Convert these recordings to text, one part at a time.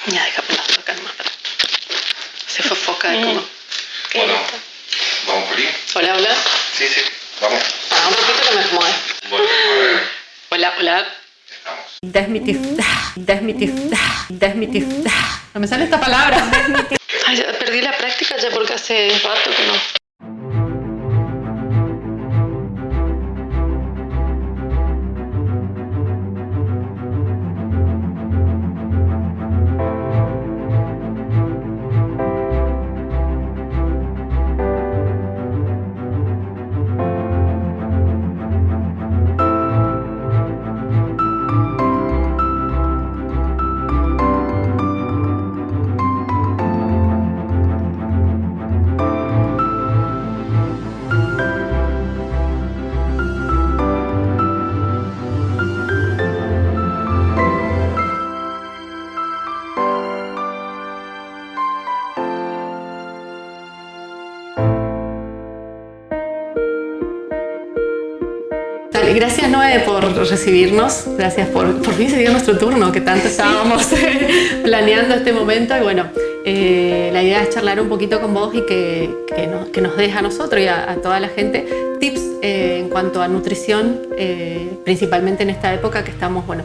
Ya, déjame acá nomás. Se fue foca de como... Bueno, ¿vamos por ahí? Hola, hola. Sí, vamos. Un poquito que me acomodo. Bueno, a ver. Hola. Desmitif. No me sale esta palabra. Ay, ya perdí la práctica ya porque hace rato que no. Gracias, Noé, por recibirnos. Gracias por fin se dio nuestro turno, que tanto estábamos planeando este momento. Y bueno, la idea es charlar un poquito con vos y que nos deja a nosotros y a toda la gente tips en cuanto a nutrición, principalmente en esta época que estamos, bueno,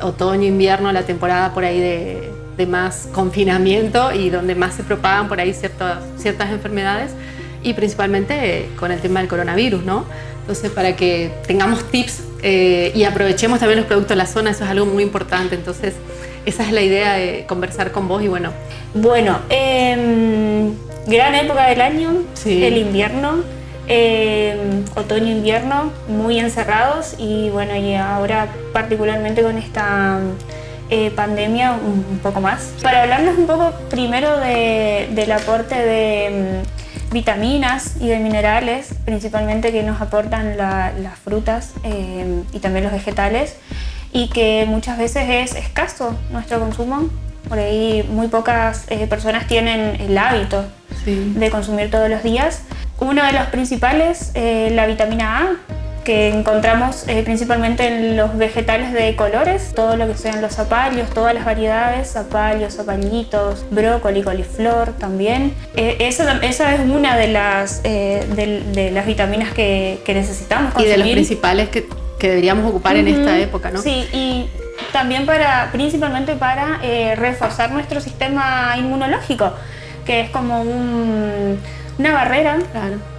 otoño, invierno, la temporada por ahí de más confinamiento y donde más se propagan por ahí ciertas enfermedades y principalmente con el tema del coronavirus, ¿no? Entonces, para que tengamos tips y aprovechemos también los productos de la zona, eso es algo muy importante. Entonces, esa es la idea de conversar con vos y bueno. Bueno, gran época del año, sí. El invierno, otoño-invierno, muy encerrados y bueno, y ahora particularmente con esta pandemia un poco más. Para hablarnos un poco primero del aporte de vitaminas y de minerales, principalmente que nos aportan las frutas y también los vegetales y que muchas veces es escaso nuestro consumo. Por ahí muy pocas personas tienen el hábito de consumir todos los días. Uno de los principales, la vitamina A, que encontramos principalmente en los vegetales de colores, todo lo que sean los zapallos, todas las variedades, zapallos, zapallitos, brócoli, coliflor también. Esa es una de las vitaminas que necesitamos consumir. Y de los principales que deberíamos ocupar en esta época, ¿no? Sí, y también principalmente para reforzar nuestro sistema inmunológico, que es como una barrera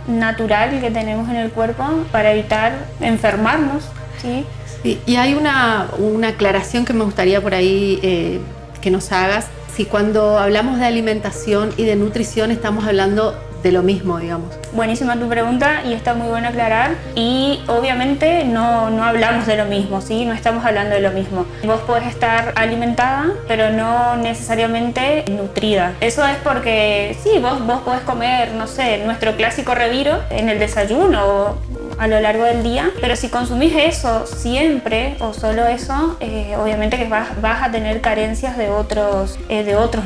natural que tenemos en el cuerpo para evitar enfermarnos, ¿sí? Sí, y hay una aclaración que me gustaría por ahí que nos hagas. Si cuando hablamos de alimentación y de nutrición estamos hablando de lo mismo, digamos. Buenísima tu pregunta y está muy bueno aclarar. Y obviamente no hablamos de lo mismo, ¿sí? No estamos hablando de lo mismo. Vos podés estar alimentada, pero no necesariamente nutrida. Eso es porque, sí, vos podés comer, no sé, nuestro clásico reviro en el desayuno o a lo largo del día, pero si consumís eso siempre o solo eso, obviamente que vas a tener carencias de otros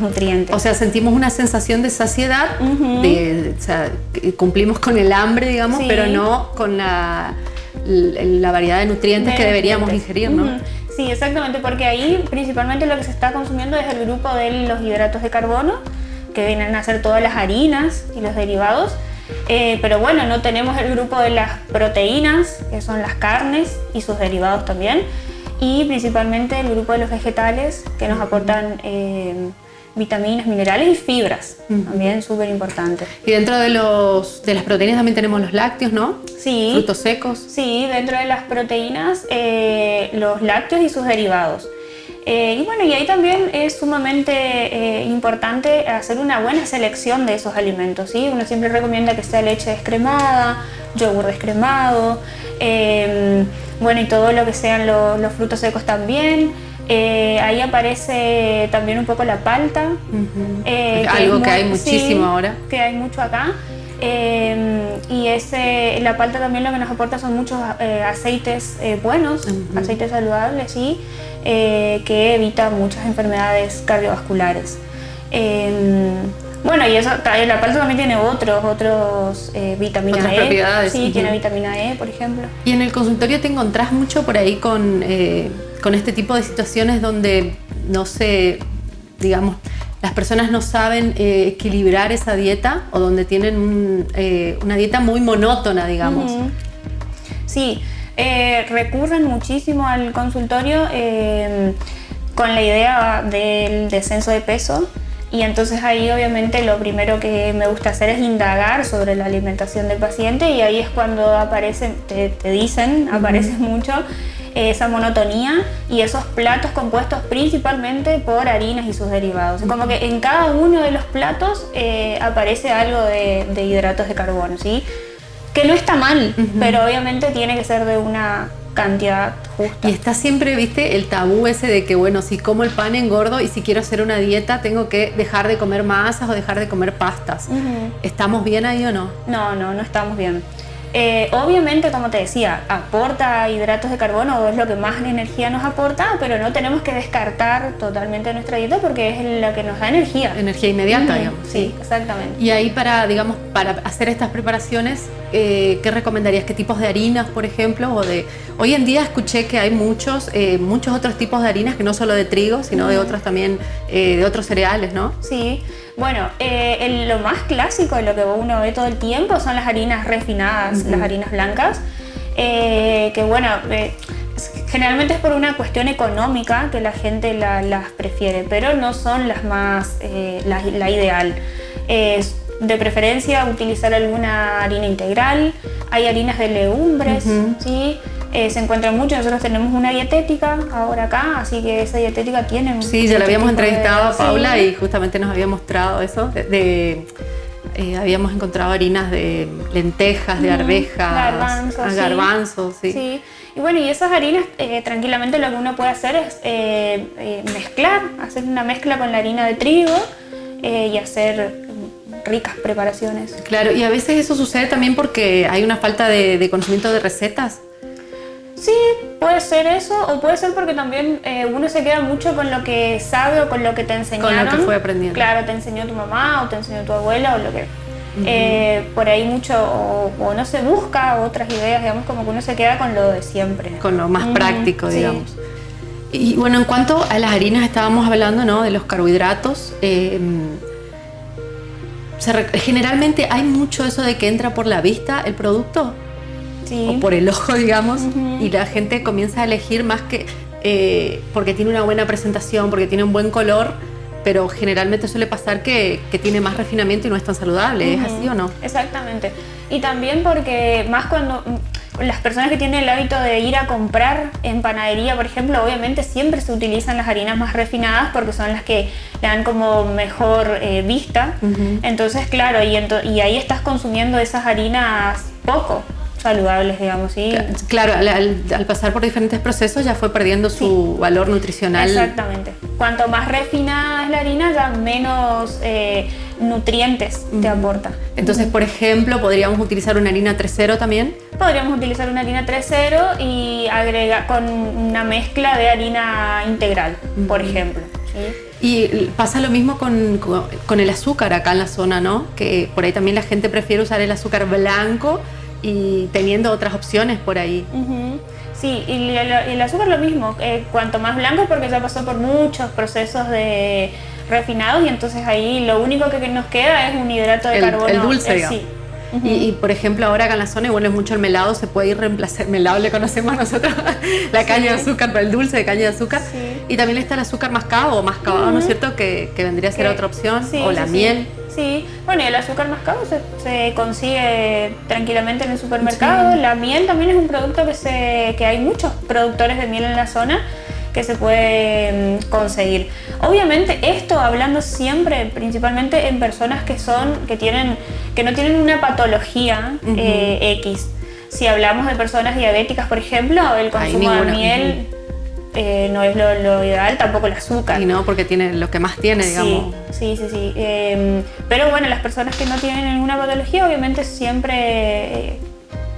nutrientes. O sea, sentimos una sensación de saciedad, o sea, cumplimos con el hambre, digamos, sí, pero no con la variedad de nutrientes que deberíamos ingerir, ¿no? Sí, exactamente, porque ahí principalmente lo que se está consumiendo es el grupo de los hidratos de carbono, que vienen a ser todas las harinas y los derivados. Pero bueno, no tenemos el grupo de las proteínas, que son las carnes y sus derivados también, y principalmente el grupo de los vegetales, que nos aportan vitaminas, minerales y fibras, también súper importantes. Y dentro de las proteínas también tenemos los lácteos, ¿no? Sí. Frutos secos. Sí, dentro de las proteínas, los lácteos y sus derivados. Y bueno, y ahí también es sumamente importante hacer una buena selección de esos alimentos, ¿sí? Uno siempre recomienda que sea leche descremada, yogur descremado, bueno, y todo lo que sean los frutos secos también. Ahí aparece también un poco la palta. Algo que hay muchísimo ahora. Que hay mucho acá. Y la palta también lo que nos aporta son muchos aceites buenos, aceites saludables, ¿sí? Que evita muchas enfermedades cardiovasculares. Bueno, y eso, la palta también tiene otras vitamina E. Propiedades. Sí, tiene vitamina E, por ejemplo. Y en el consultorio te encontrás mucho por ahí con este tipo de situaciones donde no se digamos, las personas no saben equilibrar esa dieta o donde tienen una dieta muy monótona, digamos. Sí, recurren muchísimo al consultorio con la idea del descenso de peso. Y entonces ahí obviamente lo primero que me gusta hacer es indagar sobre la alimentación del paciente, y ahí es cuando aparece, te dicen, aparece mucho esa monotonía y esos platos compuestos principalmente por harinas y sus derivados. Como que en cada uno de los platos aparece algo de hidratos de carbono, ¿sí? Que no está mal, pero obviamente tiene que ser de una cantidad justa. Y está siempre, viste, el tabú ese de que, bueno, si como el pan engordo y si quiero hacer una dieta tengo que dejar de comer masas o dejar de comer pastas. ¿Estamos bien ahí o no? No estamos bien. Obviamente, como te decía, aporta hidratos de carbono, es lo que más energía nos aporta, pero no tenemos que descartar totalmente nuestra dieta porque es la que nos da energía. Energía inmediata, digamos. Sí, exactamente. Y ahí para hacer estas preparaciones, ¿qué recomendarías? ¿Qué tipos de harinas, por ejemplo? Hoy en día escuché que hay muchos otros tipos de harinas, que no solo de trigo, sino de otros también, de otros cereales, ¿no? Sí. Bueno, lo más clásico, lo que uno ve todo el tiempo, son las harinas refinadas, las harinas blancas, que bueno, generalmente es por una cuestión económica que la gente las prefiere, pero no son las más, la ideal. De preferencia utilizar alguna harina integral, hay harinas de legumbres, ¿sí? Se encuentran mucho. Nosotros tenemos una dietética ahora acá, así que esa dietética tiene... Sí, ya la habíamos entrevistado a Paula y justamente nos había mostrado eso. Habíamos encontrado harinas de lentejas, de arvejas, garbanzos, sí. Sí. Y bueno, y esas harinas, tranquilamente lo que uno puede hacer es hacer una mezcla con la harina de trigo y hacer ricas preparaciones. Claro, y a veces eso sucede también porque hay una falta de conocimiento de recetas. Sí, puede ser eso, o puede ser porque también uno se queda mucho con lo que sabe o con lo que te enseñaron. Con lo que fue aprendiendo. Claro, te enseñó tu mamá o te enseñó tu abuela o lo que... por ahí mucho, o no se busca otras ideas, digamos, como que uno se queda con lo de siempre. Con lo más práctico, digamos. Sí. Y bueno, en cuanto a las harinas estábamos hablando, ¿no?, de los carbohidratos. Generalmente hay mucho eso de que entra por la vista el producto. Sí. O por el ojo, digamos, y la gente comienza a elegir más que porque tiene una buena presentación, porque tiene un buen color, pero generalmente suele pasar que tiene más refinamiento y no es tan saludable. ¿Es así o no? Exactamente. Y también porque más cuando las personas que tienen el hábito de ir a comprar en panadería, por ejemplo, obviamente siempre se utilizan las harinas más refinadas porque son las que le dan como mejor vista. Entonces, claro, y ahí estás consumiendo esas harinas poco saludables, digamos, ¿sí? Claro, al pasar por diferentes procesos ya fue perdiendo su valor nutricional. Exactamente. Cuanto más refinada es la harina, ya menos nutrientes te aporta. Entonces, por ejemplo, ¿podríamos utilizar una harina 3.0 también? Podríamos utilizar una harina 3.0 y agregar con una mezcla de harina integral, por ejemplo, ¿sí? Y pasa lo mismo con el azúcar acá en la zona, ¿no? Que por ahí también la gente prefiere usar el azúcar blanco y teniendo otras opciones por ahí. Sí, y el azúcar lo mismo, cuanto más blanco porque ya pasó por muchos procesos de refinados y entonces ahí lo único que nos queda es un hidrato de carbono. El dulce, digamos. Sí. Y por ejemplo ahora acá en la zona igual es mucho el melado, se puede ir reemplazar, melado le conocemos nosotros, la caña de azúcar, el dulce de caña de azúcar. Y también está el azúcar mascabo o mascabado, ¿no es cierto? Que vendría a ser otra opción, o la miel. Sí, bueno, y el azúcar mascabo se consigue tranquilamente en el supermercado. La miel también es un producto que hay muchos productores de miel en la zona que se puede conseguir. Obviamente esto hablando siempre principalmente en personas que no tienen una patología X. Si hablamos de personas diabéticas, por ejemplo, el consumo de miel no es lo ideal, tampoco el azúcar. Y no, porque tiene lo que más tiene, digamos. Sí. Pero bueno, las personas que no tienen ninguna patología, obviamente siempre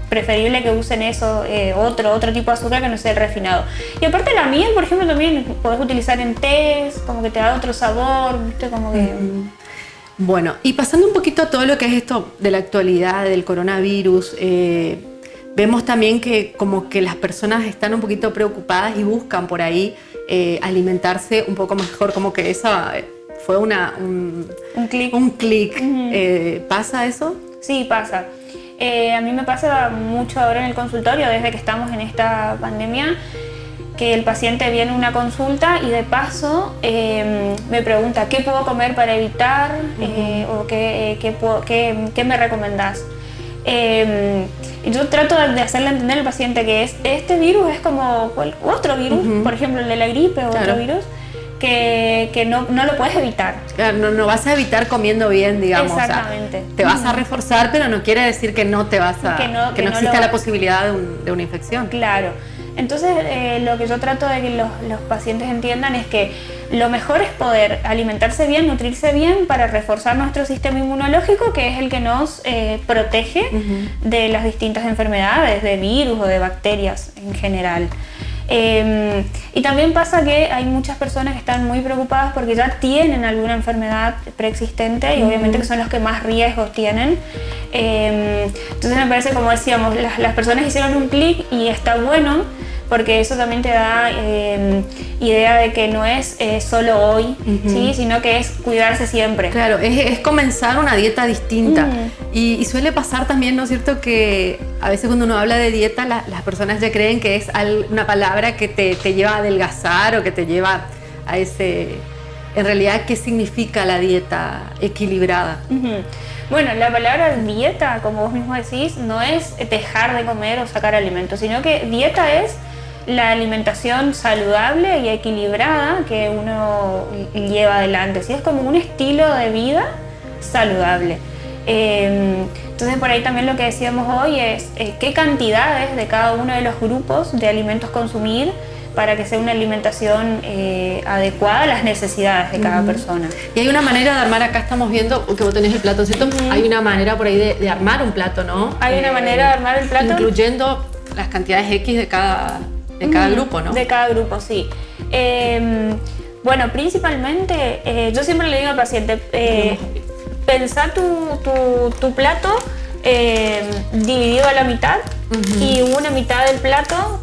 preferible que usen eso, otro tipo de azúcar que no sea el refinado. Y aparte la miel, por ejemplo, también podés utilizar en tés, como que te da otro sabor, ¿viste? Como que... Bueno, y pasando un poquito a todo lo que es esto de la actualidad, del coronavirus, vemos también que como que las personas están un poquito preocupadas y buscan por ahí alimentarse un poco mejor, como que eso fue un clic. Un clic. ¿Pasa eso? Sí, pasa. A mí me pasa mucho ahora en el consultorio, desde que estamos en esta pandemia, que el paciente viene a una consulta y de paso me pregunta qué puedo comer para evitar o qué me recomendás. Yo trato de hacerle entender al paciente que este virus es como otro virus, por ejemplo el de la gripe o otro virus, que no lo puedes evitar. Claro, no vas a evitar comiendo bien, digamos. Exactamente. O sea, te vas a reforzar, pero no quiere decir que no te vas a... que no exista la posibilidad de una infección. Claro. Entonces, lo que yo trato de que los pacientes entiendan es que lo mejor es poder alimentarse bien, nutrirse bien para reforzar nuestro sistema inmunológico, que es el que nos protege de las distintas enfermedades, de virus o de bacterias en general. Y también pasa que hay muchas personas que están muy preocupadas porque ya tienen alguna enfermedad preexistente y obviamente que son los que más riesgos tienen. Entonces me parece, como decíamos, las personas hicieron un clic y está bueno, porque eso también te da idea de que no es solo hoy, ¿sí? Sino que es cuidarse siempre. Claro, es comenzar una dieta distinta. Y suele pasar también, ¿no es cierto?, que a veces cuando uno habla de dieta, las personas ya creen que es una palabra que te lleva a adelgazar o que te lleva a ese... En realidad, ¿qué significa la dieta equilibrada? Bueno, la palabra dieta, como vos mismo decís, no es dejar de comer o sacar alimentos, sino que dieta es la alimentación saludable y equilibrada que uno lleva adelante. ¿Sí? Es como un estilo de vida saludable. Entonces por ahí también lo que decíamos hoy es qué cantidades de cada uno de los grupos de alimentos consumir para que sea una alimentación adecuada a las necesidades de cada persona. Y hay una manera de armar, acá estamos viendo que vos tenés el plato, ¿cierto? Hay una manera por ahí de armar un plato, ¿no? Hay una manera de armar el plato. Incluyendo las cantidades X de cada grupo, ¿no? De cada grupo, sí. Bueno, principalmente, yo siempre le digo al paciente, pensá tu plato dividido a la mitad y una mitad del plato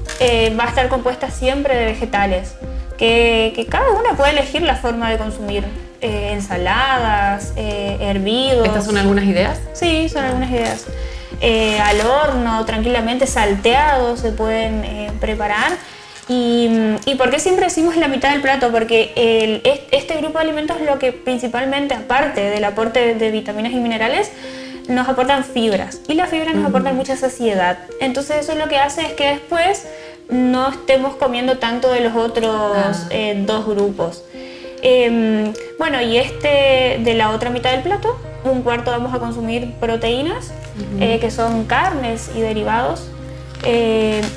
va a estar compuesta siempre de vegetales, que cada uno puede elegir la forma de consumir. Ensaladas, hervidos. ¿Estas son algunas ideas? Sí, son algunas ideas. Al horno, tranquilamente, salteados se pueden preparar. ¿Y por qué siempre decimos la mitad del plato? Porque este grupo de alimentos es lo que principalmente, aparte del aporte de vitaminas y minerales, nos aportan fibras. Y las fibras nos aportan mucha saciedad. Entonces eso lo que hace es que después no estemos comiendo tanto de los otros dos grupos. Bueno, y de la otra mitad del plato, un cuarto vamos a consumir proteínas, que son carnes y derivados,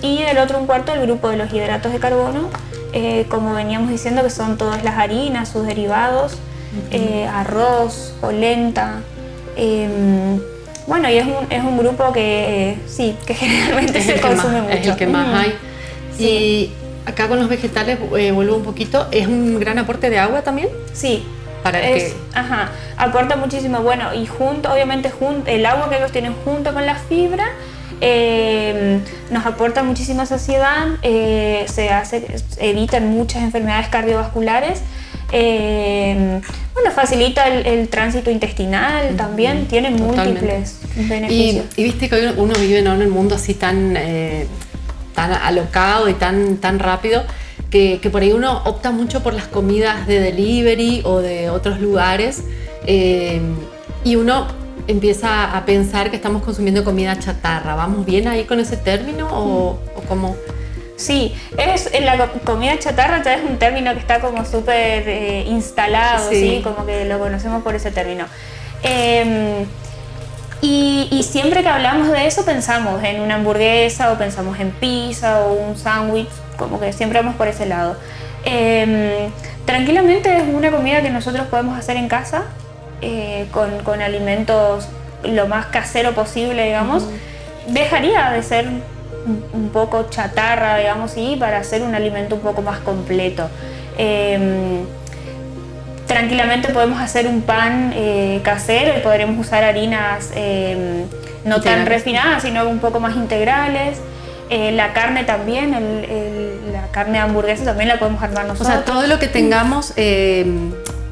y del otro un cuarto el grupo de los hidratos de carbono, como veníamos diciendo, que son todas las harinas, sus derivados, arroz, polenta. Bueno, y es un grupo que sí, que generalmente se consume mucho. Es el que más hay. Sí. Y acá con los vegetales, vuelvo un poquito, ¿es un gran aporte de agua también? Sí. Ajá, aporta muchísimo. Bueno, y obviamente el agua que ellos tienen junto con la fibra nos aporta muchísima saciedad, evitan muchas enfermedades cardiovasculares. Bueno, facilita el tránsito intestinal también, tiene múltiples beneficios. Y viste que hoy uno vive en un mundo así tan alocado y tan rápido que por ahí uno opta mucho por las comidas de delivery o de otros lugares, y uno empieza a pensar que estamos consumiendo comida chatarra. ¿Vamos bien ahí con ese término o cómo? Sí, la comida chatarra ya es un término que está como súper instalado, ¿sí? Como que lo conocemos por ese término. Y siempre que hablamos de eso pensamos en una hamburguesa o pensamos en pizza o un sándwich, como que siempre vamos por ese lado. Tranquilamente es una comida que nosotros podemos hacer en casa, con alimentos lo más casero posible, digamos. Dejaría de ser un poco chatarra, digamos, y para hacer un alimento un poco más completo. Tranquilamente podemos hacer un pan casero y podremos usar harinas no tan refinadas, sino un poco más integrales. La carne también, la carne de hamburguesa también la podemos armar O nosotros. sea, todo lo que tengamos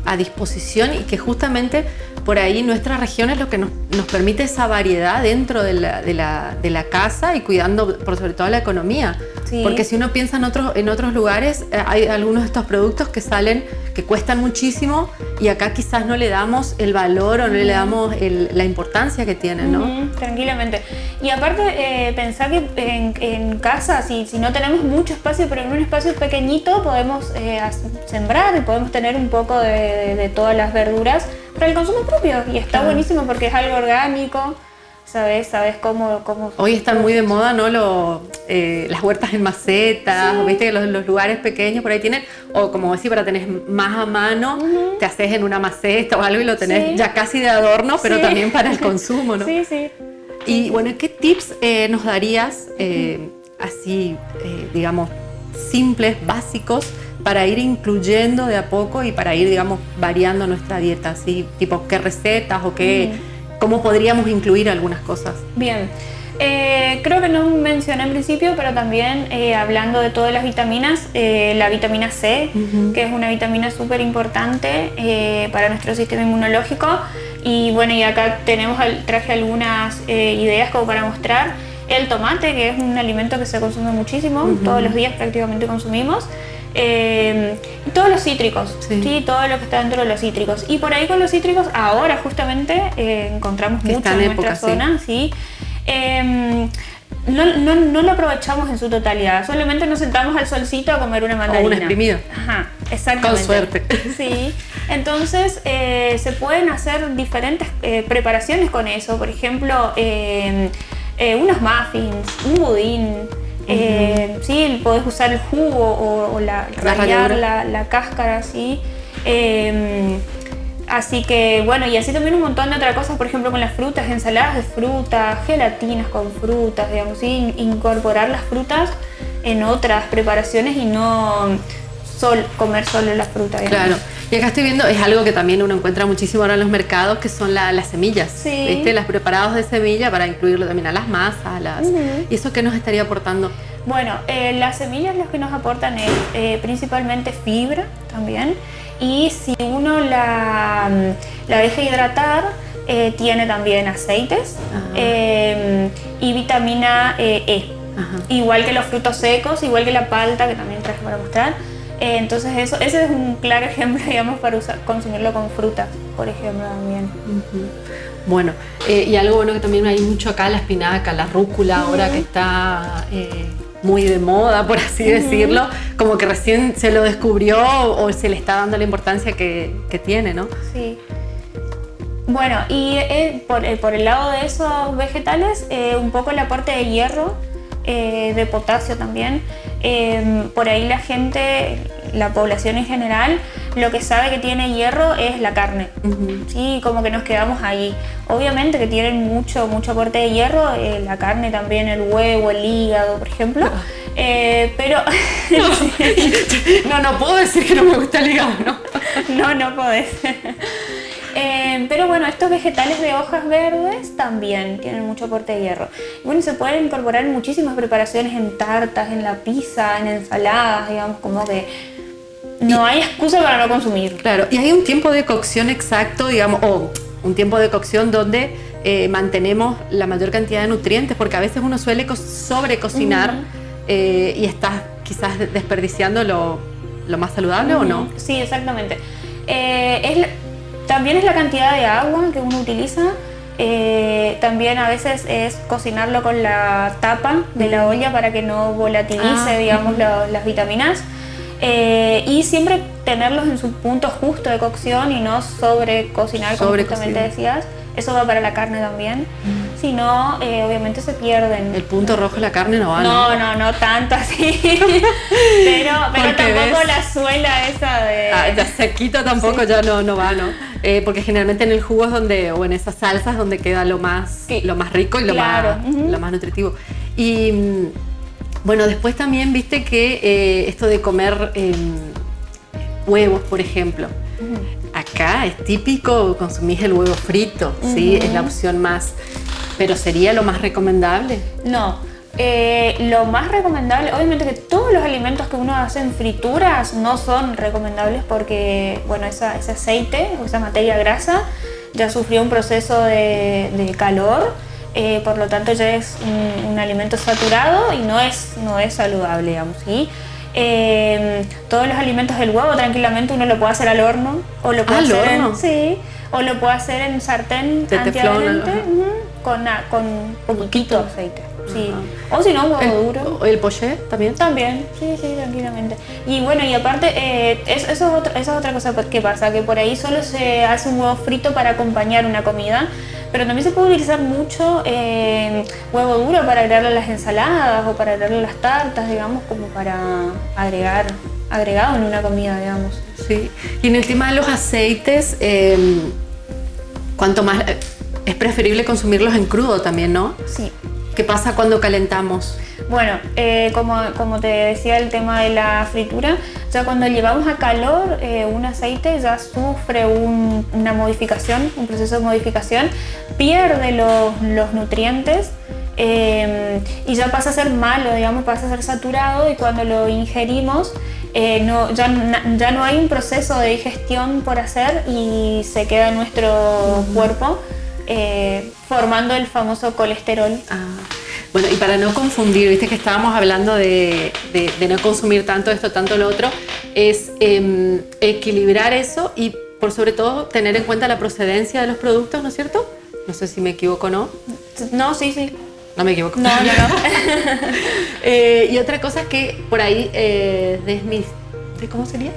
a disposición y que justamente por ahí nuestra región es lo que nos permite esa variedad dentro de la casa y cuidando por sobre todo la economía. Sí. Porque si uno piensa en otros lugares, hay algunos de estos productos que salen, que cuestan muchísimo y acá quizás no le damos el valor o no le damos la importancia que tienen, ¿no? Tranquilamente. Y aparte, pensar que en casa, si no tenemos mucho espacio, pero en un espacio pequeñito podemos sembrar y podemos tener un poco de todas las verduras para el consumo propio. Y está buenísimo porque es algo orgánico. ¿Sabes cómo? Hoy están muy de moda, ¿no? Las huertas en macetas, Sí. viste que los lugares pequeños por ahí tienen, o como decir, para tener más a mano, te haces en una maceta o algo y lo tenés Sí. ya casi de adorno, pero Sí. también para el consumo, ¿no? Sí, sí. Y bueno, ¿qué tips nos darías así, digamos, simples, básicos, para ir incluyendo de a poco y para ir, digamos, variando nuestra dieta? Así, tipo, ¿qué recetas o cómo podríamos incluir algunas cosas? Bien. Creo que no mencioné en principio, pero también hablando de todas las vitaminas, la vitamina C, que es una vitamina súper importante para nuestro sistema inmunológico. Y bueno, y acá traje algunas ideas como para mostrar. El tomate, que es un alimento que se consume muchísimo, todos los días prácticamente consumimos. Todos los cítricos, ¿sí? Todo lo que está dentro de los cítricos. Y por ahí con los cítricos, ahora justamente encontramos Que mucho está en en nuestra época, zona, ¿sí? No lo aprovechamos en su totalidad, solamente nos sentamos al solcito a comer una mandarina. O un exprimido. Ajá, exactamente. Con suerte. Sí, entonces se pueden hacer diferentes preparaciones con eso, por ejemplo, unos muffins, un budín. Sí, podés usar el jugo o rallar la cáscara, ¿sí? Así que bueno, y así también un montón de otras cosas, por ejemplo con las frutas, ensaladas de frutas, gelatinas con frutas, digamos, ¿sí? Incorporar las frutas en otras preparaciones y no comer solo la fruta, digamos. Claro. Y acá estoy viendo, es algo que también uno encuentra muchísimo ahora en los mercados, que son las semillas, Sí. ¿viste? Las preparados de semilla para incluirlo también a las masas, ¿Y eso qué nos estaría aportando? Bueno, las semillas lo que nos aportan es principalmente fibra también, y si uno la deja hidratar, tiene también aceites y vitamina E. Ajá. Igual que los frutos secos, igual que la palta, que también traje para mostrar. Entonces ese es un claro ejemplo, digamos, para consumirlo con frutas, por ejemplo, también. Bueno, y algo bueno que también hay mucho acá, la espinaca, la rúcula, ahora que está muy de moda, por así decirlo, como que recién se lo descubrió o se le está dando la importancia que tiene, ¿no? Sí. Bueno, y por el lado de esos vegetales, un poco el aporte de hierro, de potasio también. Por ahí la población en general, lo que sabe que tiene hierro es la carne. Sí, como que nos quedamos ahí. Obviamente que tienen mucho aporte de hierro, la carne también, el huevo, el hígado, por ejemplo. Pero No puedo decir que no me gusta el hígado, ¿no? no podés. Pero bueno, estos vegetales de hojas verdes también tienen mucho aporte de hierro. Y bueno, se pueden incorporar en muchísimas preparaciones, en tartas, en la pizza, en ensaladas, digamos, como que no hay excusa para no consumir. Claro, y hay un tiempo de cocción exacto, digamos, o un tiempo de cocción donde mantenemos la mayor cantidad de nutrientes, porque a veces uno suele sobrecocinar y estás quizás desperdiciando lo más saludable, ¿o no? Sí, exactamente. También es la cantidad de agua que uno utiliza. También a veces es cocinarlo con la tapa de la olla para que no volatilice, digamos, las vitaminas. Y siempre tenerlos en su punto justo de cocción y no sobrecocinar, como justamente decías. Eso va para la carne también. Si no, obviamente se pierden. El punto rojo de la carne no va, No tanto así. pero tampoco la suela esa de... ya sequito tampoco, ya no va, ¿no? Porque generalmente en el jugo es donde, o en esas salsas, donde queda lo más rico y lo más nutritivo. Y bueno, después también viste que esto de comer huevos, por ejemplo. Acá es típico consumir el huevo frito, ¿sí? Es la opción más... ¿Pero sería lo más recomendable? No, Lo más recomendable, obviamente que todos los alimentos que uno hace en frituras no son recomendables porque, bueno, ese aceite o esa materia grasa ya sufrió un proceso de calor, por lo tanto ya es un alimento saturado y no es saludable, digamos, ¿sí? Todos los alimentos del huevo tranquilamente uno lo puede hacer al horno o lo puede hacer o lo puede hacer en sartén antiadherente con poquitito aceite. Sí. O si no, un huevo duro. ¿El poché también? También, sí, tranquilamente. Y bueno, y aparte, eso es otra cosa que pasa, que por ahí solo se hace un huevo frito para acompañar una comida, pero también se puede utilizar mucho huevo duro para agregarle a las ensaladas o para agregarle a las tartas, digamos, como para agregado en una comida, digamos. Sí. Y en el tema de los aceites, cuanto más... es preferible consumirlos en crudo también, ¿no? Sí. ¿Qué pasa cuando calentamos? Bueno, como te decía, el tema de la fritura, ya cuando llevamos a calor un aceite ya sufre una modificación, un proceso de modificación, pierde los nutrientes y ya pasa a ser malo, digamos, pasa a ser saturado, y cuando lo ingerimos ya no hay un proceso de digestión por hacer y se queda en nuestro cuerpo formando el famoso colesterol. Bueno, y para no confundir, viste que estábamos hablando de no consumir tanto esto, tanto lo otro, es equilibrar eso y por sobre todo tener en cuenta la procedencia de los productos, ¿no es cierto? No sé si me equivoco o no. No, sí. No me equivoco. No. Y otra cosa es que por ahí ¿cómo sería?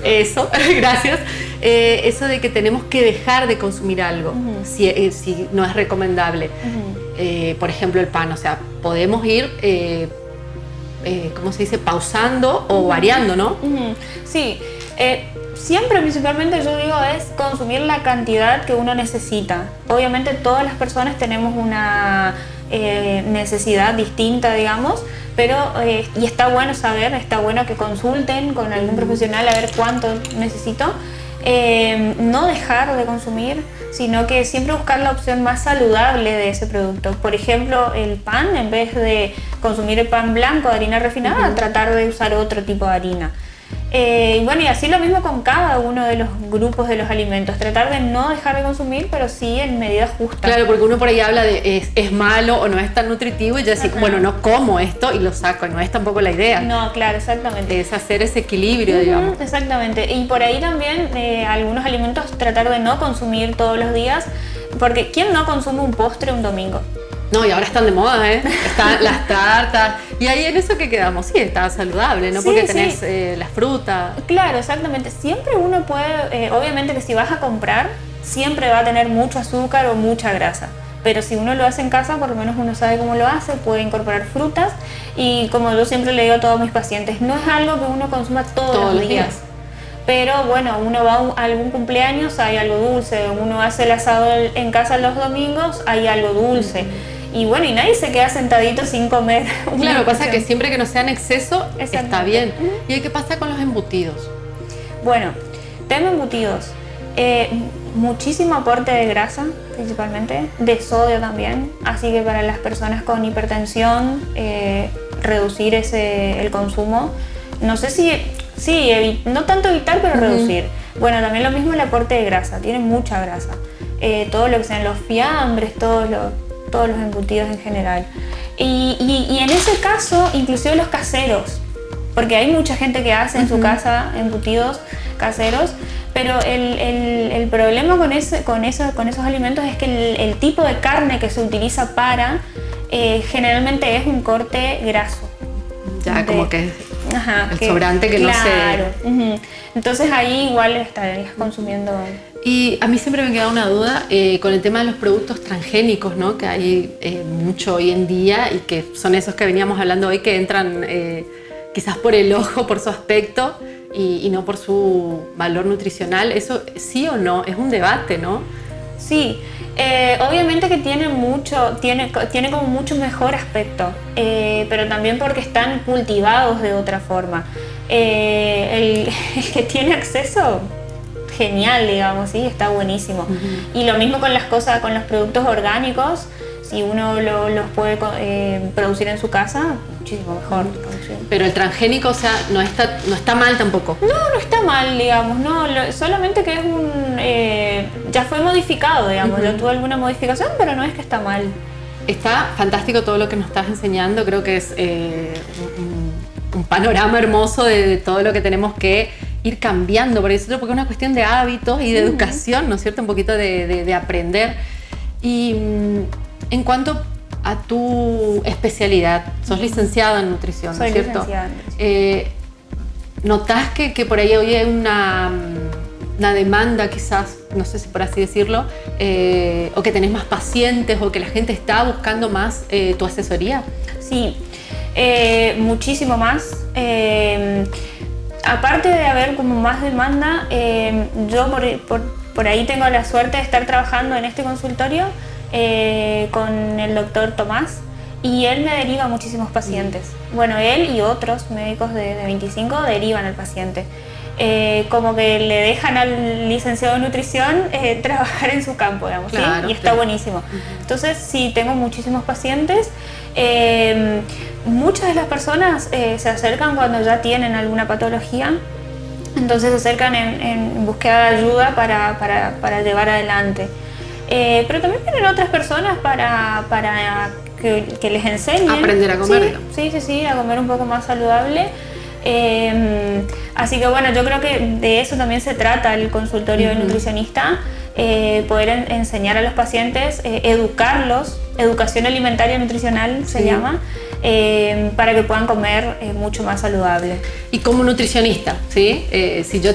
Eso, gracias. Eso de que tenemos que dejar de consumir algo, si no es recomendable. Por ejemplo, el pan, o sea, podemos ir, ¿cómo se dice? Pausando o variando, ¿no? Sí, siempre principalmente yo digo es consumir la cantidad que uno necesita. Obviamente todas las personas tenemos una necesidad distinta, digamos, pero y está bueno saber, está bueno que consulten con algún profesional a ver cuánto necesito. No dejar de consumir, sino que siempre buscar la opción más saludable de ese producto. Por ejemplo, el pan, en vez de consumir el pan blanco de harina refinada, tratar de usar otro tipo de harina. Y bueno, y así lo mismo con cada uno de los grupos de los alimentos, tratar de no dejar de consumir, pero sí en medidas justas. Claro, porque uno por ahí habla de es malo o no es tan nutritivo y ya decir, bueno, no como esto y lo saco, no es tampoco la idea. No, claro, exactamente. Es hacer ese equilibrio, digamos. Exactamente, y por ahí también algunos alimentos tratar de no consumir todos los días, porque ¿quién no consume un postre un domingo? No, y ahora están de moda, ¿eh? Están las tartas. Y ahí en eso que quedamos, sí, está saludable, ¿no? Porque tenés las frutas. Claro, exactamente. Siempre uno puede, obviamente que si vas a comprar, siempre va a tener mucho azúcar o mucha grasa. Pero si uno lo hace en casa, por lo menos uno sabe cómo lo hace, puede incorporar frutas. Y como yo siempre le digo a todos mis pacientes, no es algo que uno consuma todos los días. Pero bueno, uno va a algún cumpleaños, hay algo dulce. Uno hace el asado en casa los domingos, hay algo dulce. Y bueno, y nadie se queda sentadito sin comer. Claro, pasa que siempre que no sea en exceso está bien. ¿Y qué pasa con los embutidos? Bueno, tema embutidos. Muchísimo aporte de grasa, principalmente, de sodio también. Así que para las personas con hipertensión, reducir el consumo. No sé si no tanto evitar, pero reducir. Bueno, también lo mismo el aporte de grasa, tiene mucha grasa. Todo lo que sean los fiambres, todos los embutidos en general. Y en ese caso, inclusive los caseros, porque hay mucha gente que hace en su casa embutidos caseros, pero el problema con esos alimentos es que el tipo de carne que se utiliza generalmente es un corte graso. Ya, como que sobrante que no se... Entonces ahí igual estarías consumiendo... Y a mí siempre me queda una duda con el tema de los productos transgénicos, ¿no? Que hay mucho hoy en día y que son esos que veníamos hablando hoy, que entran quizás por el ojo, por su aspecto y no por su valor nutricional. ¿Eso sí o no? Es un debate, ¿no? Sí, obviamente que tiene como mucho mejor aspecto, pero también porque están cultivados de otra forma. El que tiene acceso, genial, digamos, sí, está buenísimo. Y lo mismo con las cosas, con los productos orgánicos, Si uno los puede producir en su casa, muchísimo mejor. Pero el transgénico, o sea, no está mal tampoco. No está mal, digamos, no, solamente que es ya fue modificado, digamos, ya tuvo alguna modificación, pero no es que está mal. Está fantástico todo lo que nos estás enseñando, creo que es un panorama hermoso de todo lo que tenemos que ir cambiando, porque es una cuestión de hábitos y de educación, ¿no es cierto? Un poquito de aprender. Y en cuanto a tu especialidad, sos licenciada en nutrición, ¿no es cierto? Soy licenciada en nutrición. ¿Notás que por ahí hoy hay una demanda quizás, no sé si por así decirlo, o que tenés más pacientes o que la gente está buscando más tu asesoría? Sí, muchísimo más. Aparte de haber como más demanda, yo por ahí tengo la suerte de estar trabajando en este consultorio con el doctor Tomás, y él me deriva muchísimos pacientes. Bueno, él y otros médicos de 25 derivan al paciente. Como que le dejan al licenciado en nutrición trabajar en su campo, digamos, claro, ¿sí? Y está buenísimo. Entonces, sí, tengo muchísimos pacientes. Muchas de las personas se acercan cuando ya tienen alguna patología, entonces se acercan en búsqueda de ayuda para llevar adelante. Pero también vienen otras personas para que les enseñen. Aprender a comer. Sí, a comer un poco más saludable. Así que bueno, yo creo que de eso también se trata el consultorio del nutricionista, poder enseñar a los pacientes, educarlos, educación alimentaria nutricional se llama, para que puedan comer mucho más saludable. Y como nutricionista, ¿sí? Si yo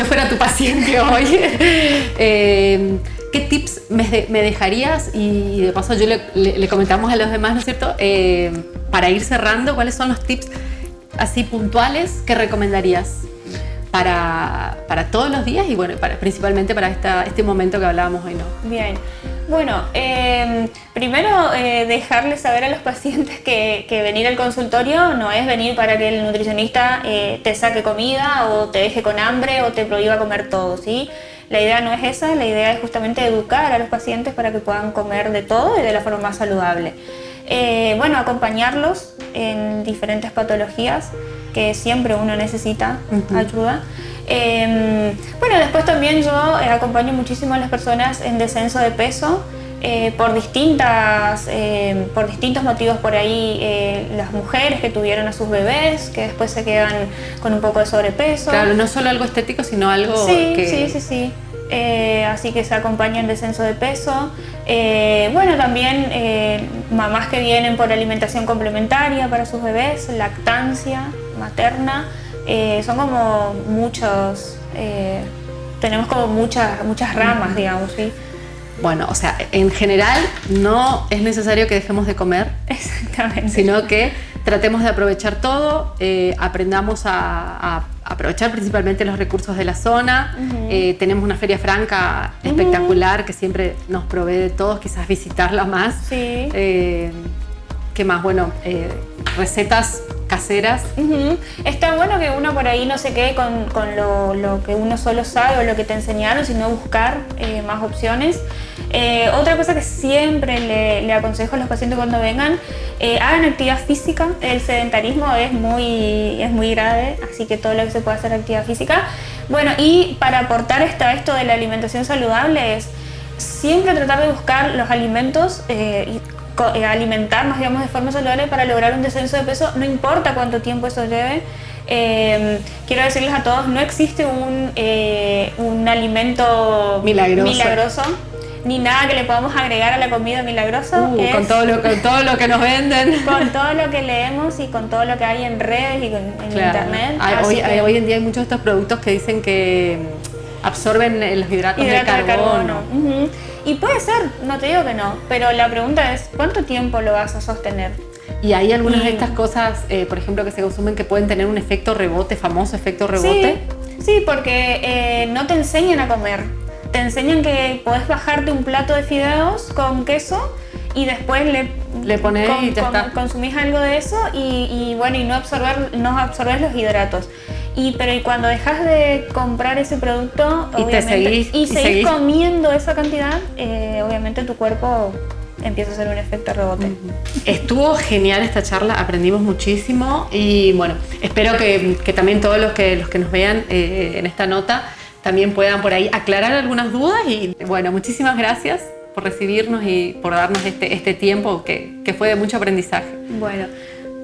fuera tu paciente hoy, ¿qué tips me dejarías? Y de paso yo le comentamos a los demás, ¿no es cierto? Para ir cerrando, ¿cuáles son los tips así puntuales que recomendarías para todos los días y bueno, principalmente para este momento que hablábamos hoy, ¿no? Bien, bueno, primero dejarles saber a los pacientes que venir al consultorio no es venir para que el nutricionista te saque comida o te deje con hambre o te prohíba comer todo, ¿sí? La idea no es esa, la idea es justamente educar a los pacientes para que puedan comer de todo y de la forma más saludable. Bueno, acompañarlos en diferentes patologías que siempre uno necesita ayuda. Bueno, después también yo acompaño muchísimo a las personas en descenso de peso por distintos motivos por ahí. Las mujeres que tuvieron a sus bebés, que después se quedan con un poco de sobrepeso. Claro, no solo algo estético, sino algo Sí. Así que se acompaña en descenso de peso. Bueno, también mamás que vienen por alimentación complementaria para sus bebés, lactancia materna, son como muchos, tenemos como muchas ramas, digamos, ¿sí? Bueno, o sea, en general no es necesario que dejemos de comer. Exactamente. Sino que tratemos de aprovechar todo, aprendamos a aprovechar principalmente los recursos de la zona. Tenemos una feria franca espectacular que siempre nos provee de todos, quizás visitarla más. Sí. ¿Qué más? Bueno, recetas caseras. Está bueno que uno por ahí no se quede con lo que uno solo sabe o lo que te enseñaron, sino buscar más opciones. Otra cosa que siempre le aconsejo a los pacientes cuando vengan, hagan actividad física. El sedentarismo es muy grave, así que todo lo que se puede hacer actividad física. Bueno, y para aportar esto de la alimentación saludable es siempre tratar de buscar los alimentos alimentarnos, digamos, de forma saludable para lograr un descenso de peso, no importa cuánto tiempo eso lleve. Quiero decirles a todos, no existe un alimento milagroso, ni nada que le podamos agregar a la comida milagrosa. Con todo lo que nos venden. Con todo lo que leemos y con todo lo que hay en redes y en internet. Hoy en día hay muchos de estos productos que dicen que absorben los hidratos de carbono. Y puede ser, no te digo que no, pero la pregunta es, ¿cuánto tiempo lo vas a sostener? Y hay algunas de estas cosas, por ejemplo, que se consumen que pueden tener un efecto rebote, famoso efecto rebote. Sí, porque no te enseñan a comer. Te enseñan que podés bajarte un plato de fideos con queso y después le pones y ya está. Consumís algo de eso y bueno, y no absorbes los hidratos. Pero cuando dejas de comprar ese producto y seguís comiendo esa cantidad, obviamente tu cuerpo empieza a ser un efecto rebote. Estuvo genial esta charla, aprendimos muchísimo y bueno, espero que también todos los que nos vean en esta nota también puedan por ahí aclarar algunas dudas y bueno, muchísimas gracias por recibirnos y por darnos este tiempo que fue de mucho aprendizaje. Bueno,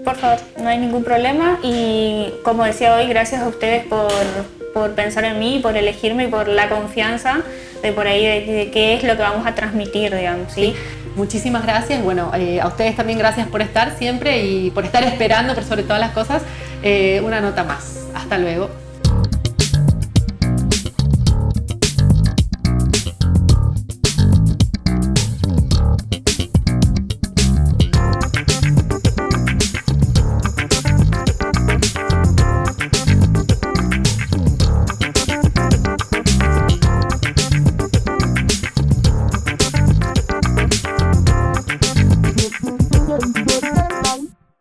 por favor, no hay ningún problema y como decía hoy, gracias a ustedes por pensar en mí, por elegirme y por la confianza de por ahí de qué es lo que vamos a transmitir, digamos, ¿sí? Muchísimas gracias. Bueno, a ustedes también gracias por estar siempre y por estar esperando por sobre todas las cosas una nota más. Hasta luego.